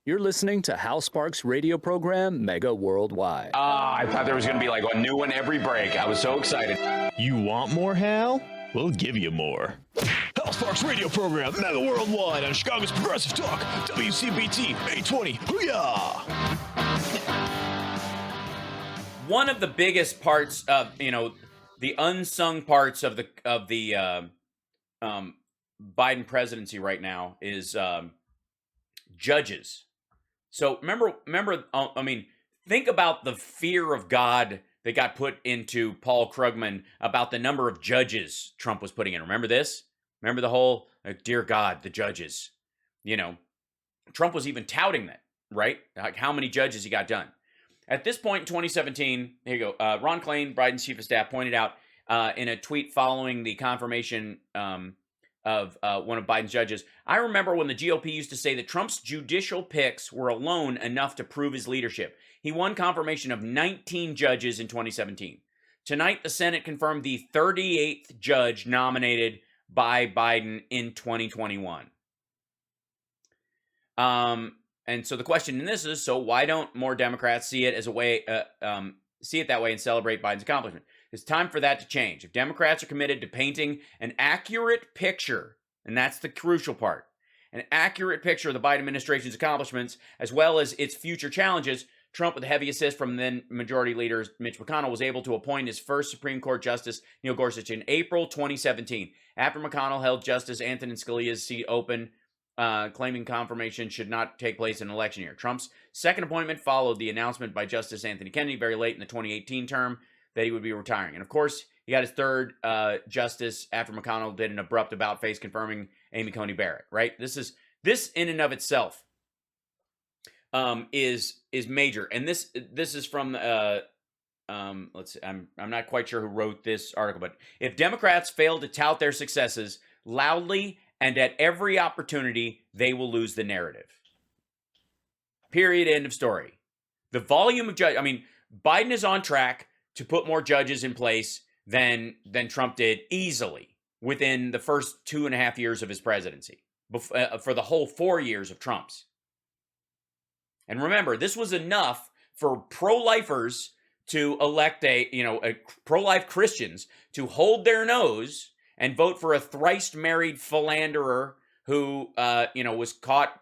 You're listening to Hal Sparks' radio program, Mega Worldwide. I thought there was going to be like a new one every break. I was so excited. You want more, Hal? We'll give you more. Hal Sparks radio program, Mega Worldwide on Chicago's Progressive Talk, WCPT 820. Hoo-yah! One of the biggest parts of, the unsung parts of the Biden presidency right now is judges. So remember, think about the fear of God that got put into Paul Krugman about the number of judges Trump was putting in. Remember this? Remember the whole, dear God, the judges. Trump was even touting that, right? Like how many judges he got done. At this point in 2017, here you go. Ron Klain, Biden's chief of staff, pointed out in a tweet following the confirmation of one of Biden's judges, I remember when the GOP used to say that Trump's judicial picks were alone enough to prove his leadership. He won confirmation of 19 judges in 2017. Tonight, the Senate confirmed the 38th judge nominated by Biden in 2021. And so the question in this is, so why don't more Democrats see it as a way, see it that way and celebrate Biden's accomplishment? It's time for that to change. If Democrats are committed to painting an accurate picture, and that's the crucial part, an accurate picture of the Biden administration's accomplishments, as well as its future challenges, Trump, with a heavy assist from then Majority Leader Mitch McConnell, was able to appoint his first Supreme Court Justice, Neil Gorsuch, in April 2017. After McConnell held Justice Antonin Scalia's seat open, claiming confirmation should not take place in an election year. Trump's second appointment followed the announcement by Justice Anthony Kennedy very late in the 2018 term that he would be retiring. And of course, he got his third justice after McConnell did an abrupt about-face confirming Amy Coney Barrett, right? This in and of itself is major. And this is from let's see, I'm not quite sure who wrote this article, but if Democrats fail to tout their successes loudly and at every opportunity, they will lose the narrative. Period. End of story. The volume of Biden is on track to put more judges in place than Trump did easily within the first 2.5 years of his presidency, for the whole 4 years of Trump's. And remember, this was enough for pro-lifers to elect a pro-life Christians to hold their nose and vote for a thrice married philanderer who, was caught,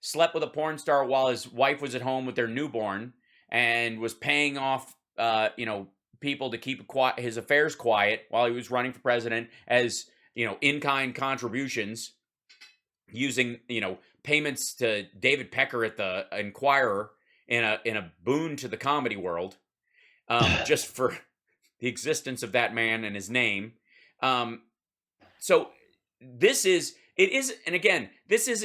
slept with a porn star while his wife was at home with their newborn and was paying off, people to keep his affairs quiet while he was running for president as, in-kind contributions using, payments to David Pecker at the Inquirer in a boon to the comedy world, just for the existence of that man and his name. So this isn't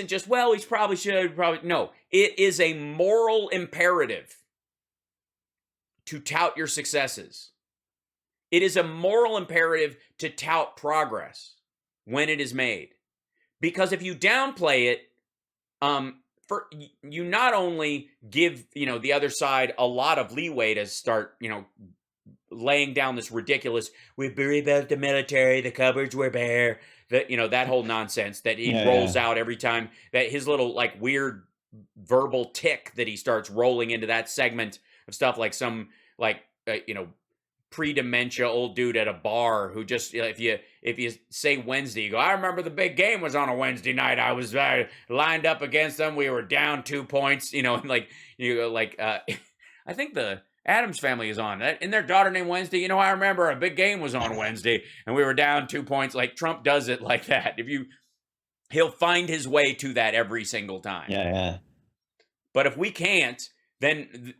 just, well, he probably should, no, it is a moral imperative to tout your successes. It is a moral imperative to tout progress when it is made. Because if you downplay it, you not only give, the other side a lot of leeway to start, laying down this ridiculous, we rebuilt the military, the cupboards were bare, that whole nonsense that he rolls out every time, that his little weird verbal tick that he starts rolling into that segment of stuff, like some pre-dementia old dude at a bar who just, if you say Wednesday, you go, I remember the big game was on a Wednesday night. I was lined up against them. We were down 2 points, I think the Adams Family is on, and their daughter named Wednesday. I remember a big game was on Wednesday and we were down 2 points. Like Trump does it like that. He'll find his way to that every single time. Yeah. But if we can't, then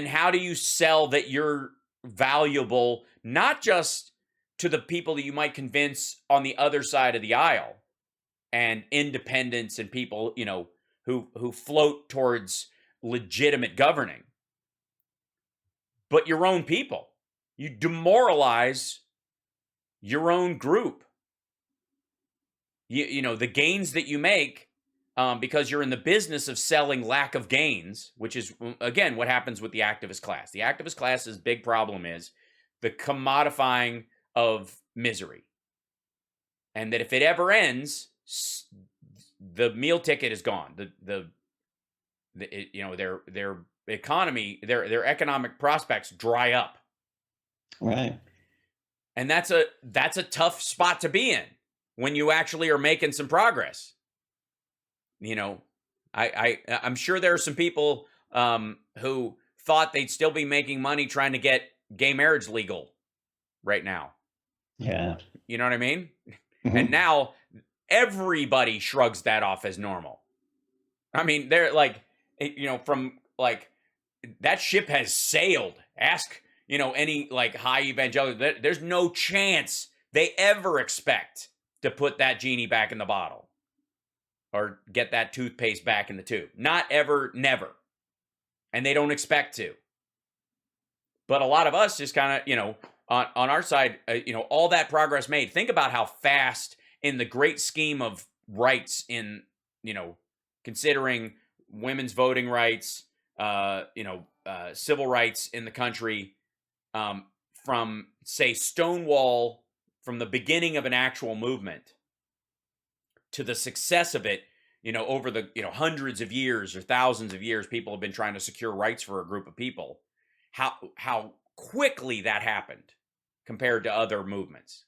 how do you sell that you're valuable, not just to the people that you might convince on the other side of the aisle and independents and people, who float towards legitimate governing, but your own people? You demoralize your own group. The gains that you make, because you're in the business of selling lack of gains, which is, again, what happens with the activist class. The activist class's big problem is the commodifying of misery. And that if it ever ends, the meal ticket is gone. The their economy, their economic prospects dry up. Right. And that's a tough spot to be in when you actually are making some progress. I'm sure there are some people who thought they'd still be making money trying to get gay marriage legal right now. Yeah. You know what I mean? Mhm. And now everybody shrugs that off as normal. I mean, they're like, from like that ship has sailed. Ask, any like high evangelical, there's no chance they ever expect to put that genie back in the bottle or get that toothpaste back in the tube. Not ever, never. And they don't expect to. But a lot of us just kind of, on our side, all that progress made. Think about how fast in the great scheme of rights in, considering women's voting rights, civil rights in the country, from, say, Stonewall, from the beginning of an actual movement to the success of it, over the, hundreds of years or thousands of years, people have been trying to secure rights for a group of people. How quickly that happened compared to other movements.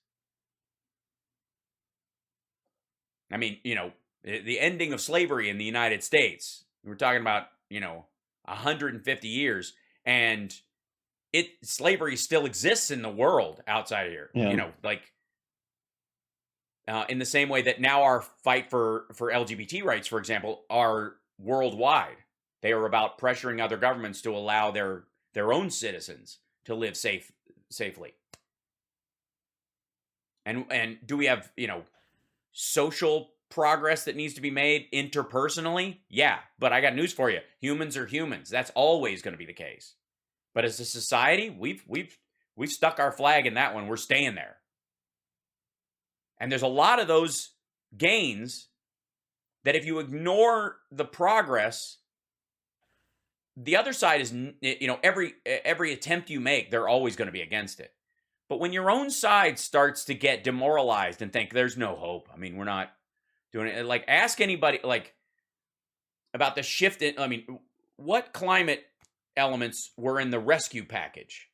I mean, the ending of slavery in the United States, we're talking about, 150 years, and slavery still exists in the world outside of here. Yeah. In the same way that now our fight for LGBT rights, for example, are worldwide. They are about pressuring other governments to allow their own citizens to live safely. And do we have, social progress that needs to be made interpersonally? Yeah, but I got news for you. Humans are humans. That's always going to be the case. But as a society, we've stuck our flag in that one. We're staying there. And there's a lot of those gains that if you ignore the progress, the other side is, every attempt you make, they're always going to be against it. But when your own side starts to get demoralized and think there's no hope, I mean, we're not doing it. Like, ask anybody, like, about the shift in, I mean, what climate elements were in the rescue package?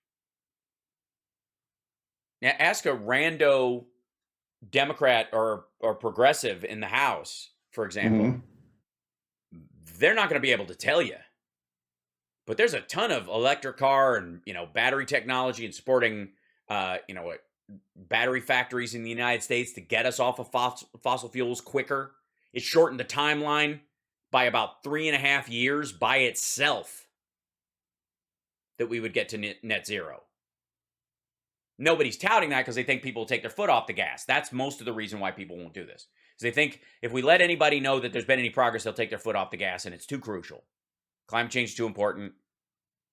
Now, ask a rando Democrat or progressive in the House, for example. Mm-hmm. They're not going to be able to tell you. But there's a ton of electric car and, battery technology and supporting, battery factories in the United States to get us off of fossil fuels quicker. It shortened the timeline by about 3.5 years by itself that we would get to net zero. Nobody's touting that because they think people will take their foot off the gas. That's most of the reason why people won't do this. Because they think if we let anybody know that there's been any progress, they'll take their foot off the gas, and it's too crucial. Climate change is too important.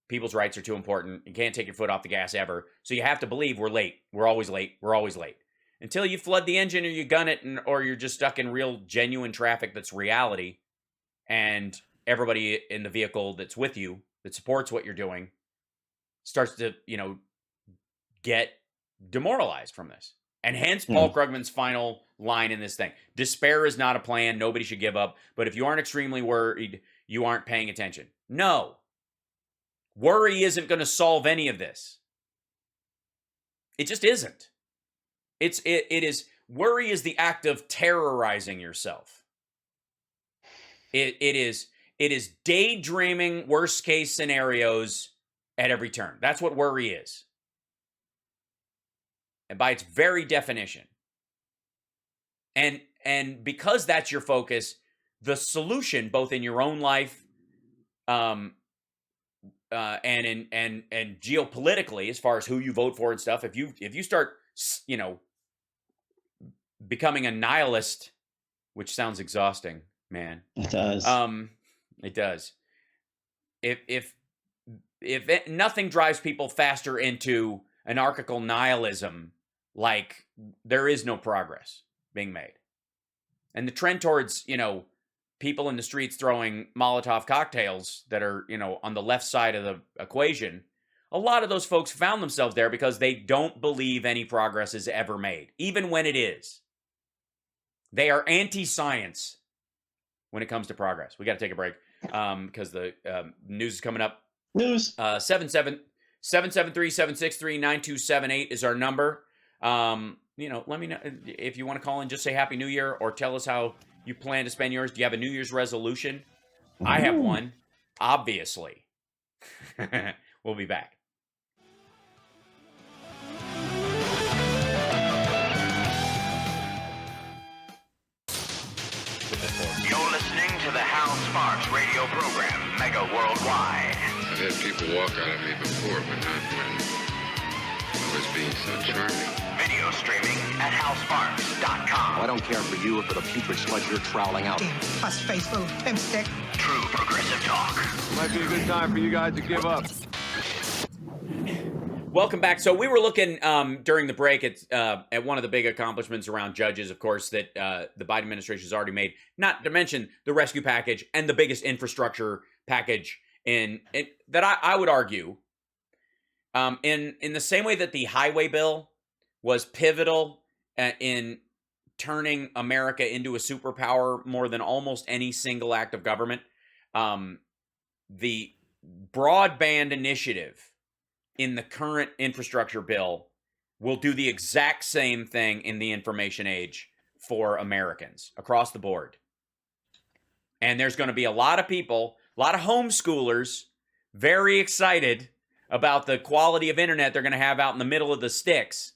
People's rights are too important. You can't take your foot off the gas ever. So you have to believe we're late. We're always late. We're always late. Until you flood the engine or you gun it, or you're just stuck in real, genuine traffic that's reality, and everybody in the vehicle that's with you, that supports what you're doing, starts to, get demoralized from this. And hence Paul Krugman's final line in this thing. Despair is not a plan. Nobody should give up. But if you aren't extremely worried, you aren't paying attention. No. Worry isn't going to solve any of this. It just isn't. It is, worry is the act of terrorizing yourself. It is daydreaming worst case scenarios at every turn. That's what worry is. And by its very definition. And because that's your focus, the solution, both in your own life, and geopolitically, as far as who you vote for and stuff, if you start, becoming a nihilist, which sounds exhausting, man. It does. It does. If nothing drives people faster into anarchical nihilism, like there is no progress being made. And the trend towards, people in the streets throwing Molotov cocktails that are, on the left side of the equation, a lot of those folks found themselves there because they don't believe any progress is ever made, even when it is. They are anti-science when it comes to progress. We got to take a break. because the news is coming up. News. 773-763-9278 is our number. Let me know if you want to call in. Just say Happy New Year or tell us how you plan to spend yours. Do you have a New Year's resolution? I have one, obviously. We'll be back. You're listening to the Hal Sparks radio program, Mega Worldwide. I've had people walk out of me before, but not when I was being so charming. Video streaming at halsparks.com. I don't care for you or for the putrid sludge you're troweling out. Plus face little pimp stick. True progressive talk. Might be a good time for you guys to give up. Welcome back. So we were looking during the break at one of the big accomplishments around judges, of course, that the Biden administration has already made, not to mention the rescue package and the biggest infrastructure package that I would argue in the same way that the highway bill was pivotal in turning America into a superpower more than almost any single act of government. The broadband initiative in the current infrastructure bill will do the exact same thing in the information age for Americans across the board. And there's going to be a lot of people, a lot of homeschoolers, very excited about the quality of internet they're going to have out in the middle of the sticks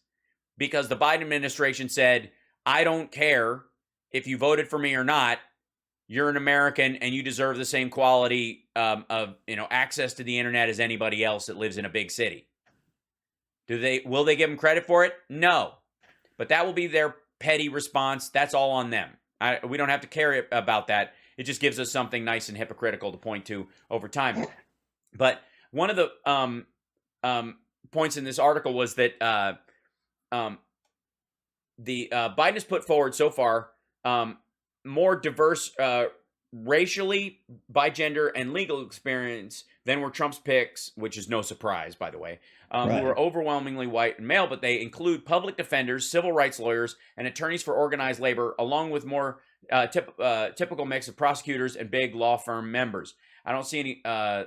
because the Biden administration said, I don't care if you voted for me or not, you're an American and you deserve the same quality of access to the internet as anybody else that lives in a big city. Will they give them credit for it? No. But that will be their petty response. That's all on them. We don't have to care about that. It just gives us something nice and hypocritical to point to over time. But one of the points in this article was that Biden has put forward so far more diverse racially, by gender, and legal experience than were Trump's picks, which is no surprise, by the way, who are overwhelmingly white and male, but they include public defenders, civil rights lawyers, and attorneys for organized labor, along with more typical mix of prosecutors and big law firm members. I don't see any,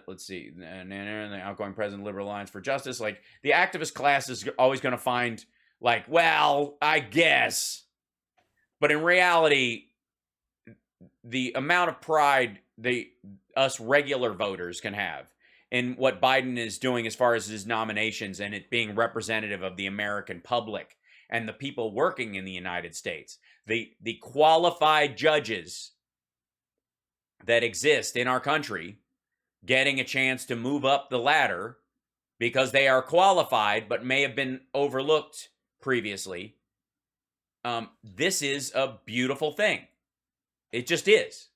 let's see, the outgoing president of Liberal Alliance for Justice. Like, the activist class is always going to find, like, well, I guess. But in reality, the amount of pride us regular voters can have in what Biden is doing as far as his nominations and it being representative of the American public and the people working in the United States, the qualified judges that exist in our country getting a chance to move up the ladder because they are qualified but may have been overlooked previously. This is a beautiful thing. It just is.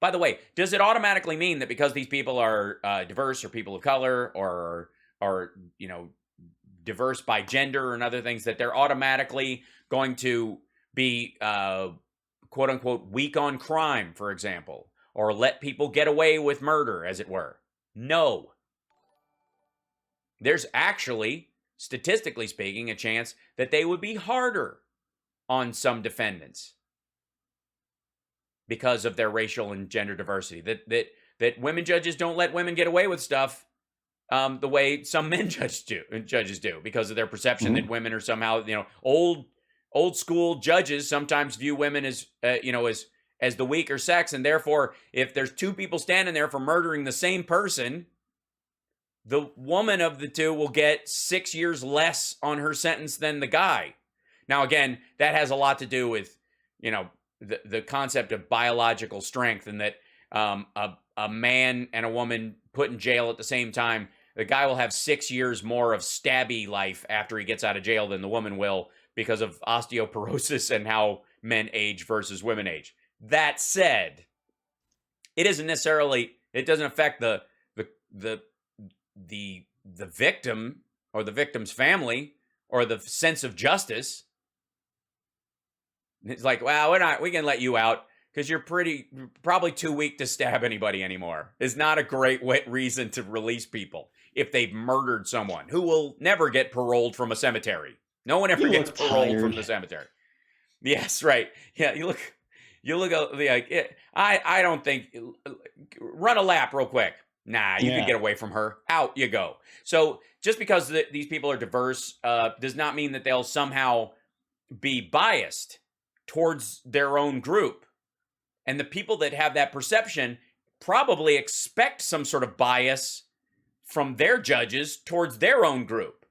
By the way, does it automatically mean that because these people are diverse or people of color or diverse by gender and other things that they're automatically going to be quote unquote weak on crime, for example, or let people get away with murder, as it were? No. There's actually, statistically speaking, a chance that they would be harder on some defendants because of their racial and gender diversity. That women judges don't let women get away with stuff the way some men judges do because of their perception that women are somehow, old school judges sometimes view women as the weaker sex, and therefore if there's two people standing there for murdering the same person, the woman of the two will get 6 years less on her sentence than the guy. Now, again, that has a lot to do with, the concept of biological strength, and that a man and a woman put in jail at the same time, the guy will have 6 years more of stabby life after he gets out of jail than the woman will because of osteoporosis and how men age versus women age. That said, it doesn't affect the victim or the victim's family or the sense of justice. It's like, well, we can let you out because you're probably too weak to stab anybody anymore. It's not a great reason to release people if they've murdered someone who will never get paroled from a cemetery. No one ever gets paroled from the cemetery. Yes, right. Yeah, you You look at like I don't think run a lap real quick. Nah, you can get away from her. Out you go. So just because these people are diverse does not mean that they'll somehow be biased towards their own group. And the people that have that perception probably expect some sort of bias from their judges towards their own group.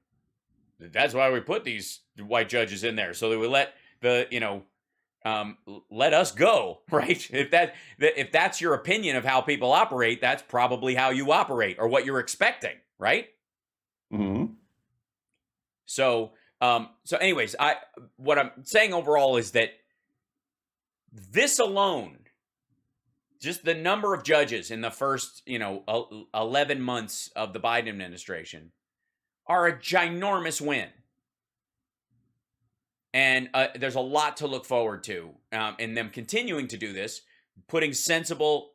That's why we put these white judges in there, so that we let let us go, right? If that's your opinion of how people operate, that's probably how you operate or what you're expecting, right? Mm-hmm. So anyways, what I'm saying overall is that this alone, just the number of judges in the first, 11 months of the Biden administration are a ginormous win. And there's a lot to look forward to in them continuing to do this, putting sensible,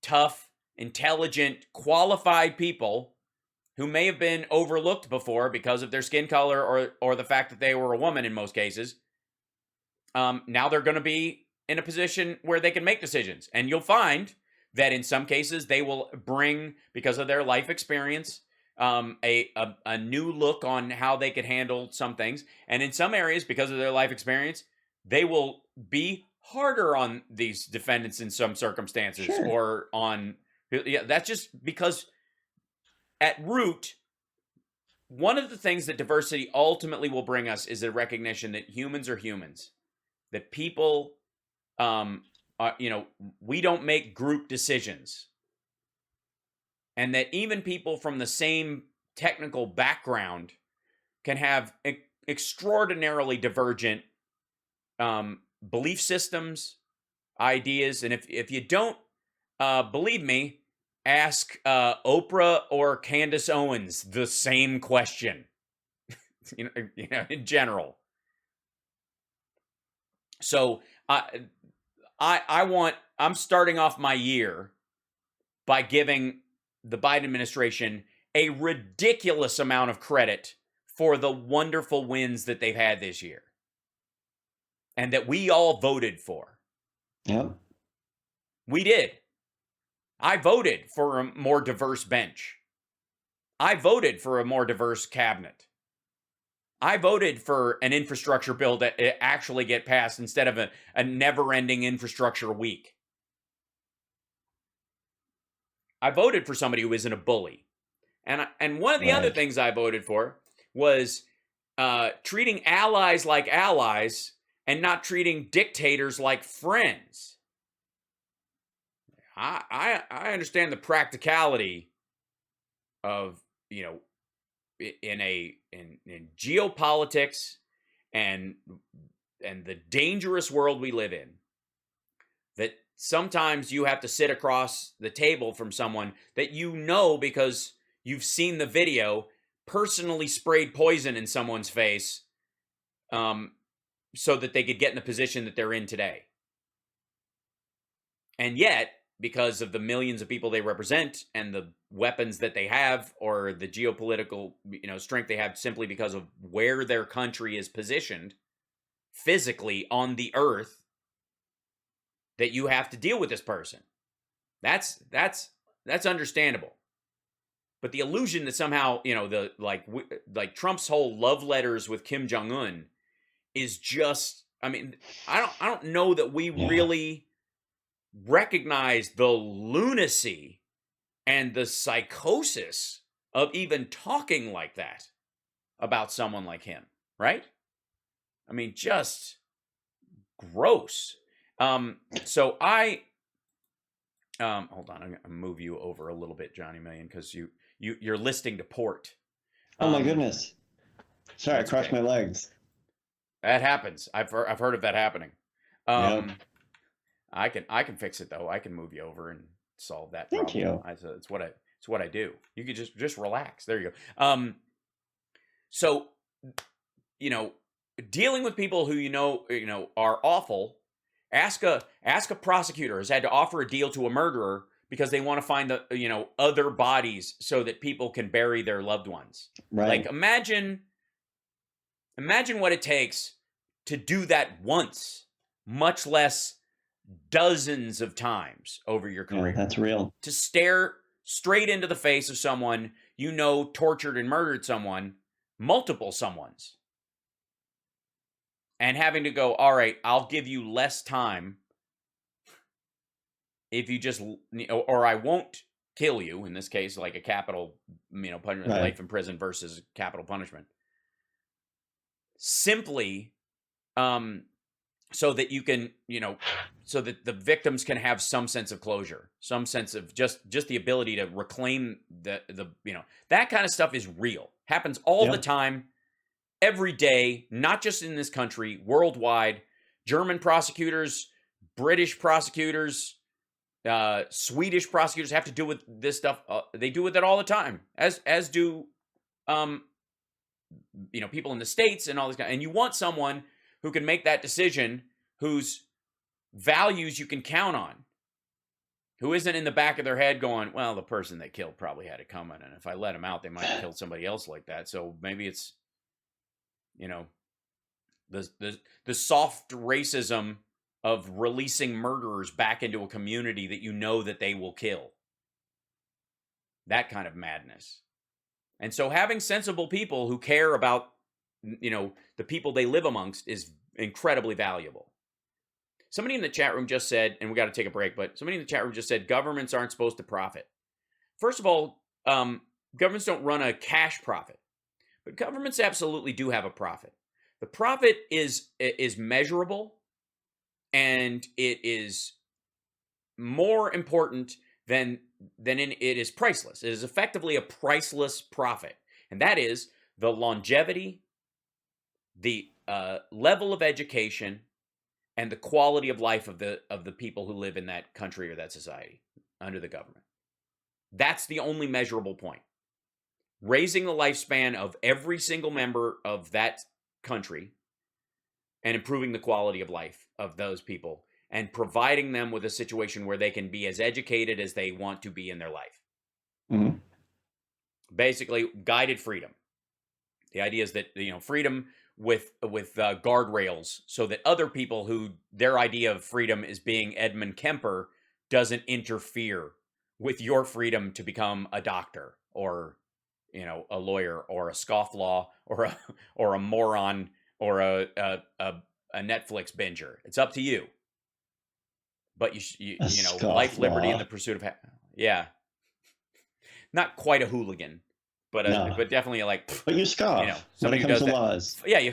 tough, intelligent, qualified people who may have been overlooked before because of their skin color or the fact that they were a woman in most cases. Now they're going to be in a position where they can make decisions. And you'll find that in some cases they will bring, because of their life experience, a new look on how they could handle some things. And in some areas, because of their life experience, they will be harder on these defendants in some circumstances. Sure. Or on, that's just because at root, one of the things that diversity ultimately will bring us is a recognition that humans are humans, that people, we don't make group decisions. And that even people from the same technical background can have extraordinarily divergent belief systems, ideas. And if you don't believe me, ask Oprah or Candace Owens the same question, in general. So I'm starting off my year by giving the Biden administration a ridiculous amount of credit for the wonderful wins that they've had this year and that we all voted for. Yep. We did. I voted for a more diverse bench. I voted for a more diverse cabinet. I voted for an infrastructure bill that actually get passed instead of a never-ending infrastructure week. I voted for somebody who isn't a bully. And one of the other things I voted for was treating allies like allies and not treating dictators like friends. I understand the practicality of, in geopolitics and the dangerous world we live in, that sometimes you have to sit across the table from someone that because you've seen the video, personally sprayed poison in someone's face so that they could get in the position that they're in today. And yet, because of the millions of people they represent and the weapons that they have or the geopolitical strength they have simply because of where their country is positioned physically on the earth, that you have to deal with this person. That's understandable. But the illusion that somehow, like Trump's whole love letters with Kim Jong-un is just, I don't know that we really recognize the lunacy and the psychosis of even talking like that about someone like him, right? Just gross. So I, hold on, I'm going to move you over a little bit, Johnny Million, because you're listing to port. Oh my goodness. Sorry, I crossed my legs. That happens. I've heard of that happening. Yep. I can fix it though. I can move you over and solve that problem. Thank you. It's what I do. You could just relax. There you go. So, dealing with people who are awful. Ask a prosecutor has had to offer a deal to a murderer because they want to find the other bodies so that people can bury their loved ones. Right. Like imagine what it takes to do that once much less dozens of times over your career. Yeah, that's real. To stare straight into the face of someone you know tortured and murdered someone, multiple someones, and having to go, all right, I'll give you less time if you just, or I won't kill you, in this case, like a capital, punishment, Right. life in prison versus capital punishment. Simply so that you can, so that the victims can have some sense of closure, some sense of just the ability to reclaim the that kind of stuff is real. Happens all the time, every day, not just in this country, worldwide. German prosecutors, British prosecutors, Swedish prosecutors have to deal with this stuff. They deal with it all the time, as do people in the States and all this. And you want someone who can make that decision, whose values you can count on, who isn't in the back of their head going, well, the person they killed probably had it coming, and if I let them out, they might have killed somebody else like that. So maybe it's, the soft racism of releasing murderers back into a community that you know that they will kill. That kind of madness. And so having sensible people who care about, the people they live amongst is incredibly valuable. Somebody in the chat room just said, and we got to take a break, but somebody in the chat room just said governments aren't supposed to profit. First of all, governments don't run a cash profit, but governments absolutely do have a profit. The profit is measurable, and it is more important than it is priceless. It is effectively a priceless profit, and that is the longevity, the level of education, and the quality of life of the people who live in that country or that society under the government. That's the only measurable point. Raising the lifespan of every single member of that country and improving the quality of life of those people and providing them with a situation where they can be as educated as they want to be in their life. Mm-hmm. Basically, guided freedom. The idea is that, freedom with guardrails, so that other people who their idea of freedom is being Edmund Kemper doesn't interfere with your freedom to become a doctor or, a lawyer or a scofflaw or a moron or a Netflix binger. It's up to you. But life, liberty, and the pursuit of not quite a hooligan, but but definitely But you scoff when it comes to laws. Yeah,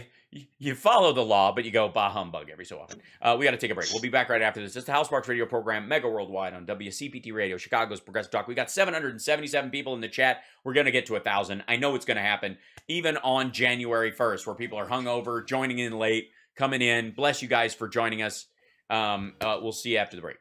you follow the law, but you go bah humbug every so often. We got to take a break. We'll be back right after this. It's the House Sparks Radio program, mega worldwide on WCPT Radio, Chicago's Progressive Talk. We got 777 people in the chat. We're going to get to 1,000. I know it's going to happen, even on January 1st, where people are hungover, joining in late, coming in. Bless you guys for joining us. We'll see you after the break.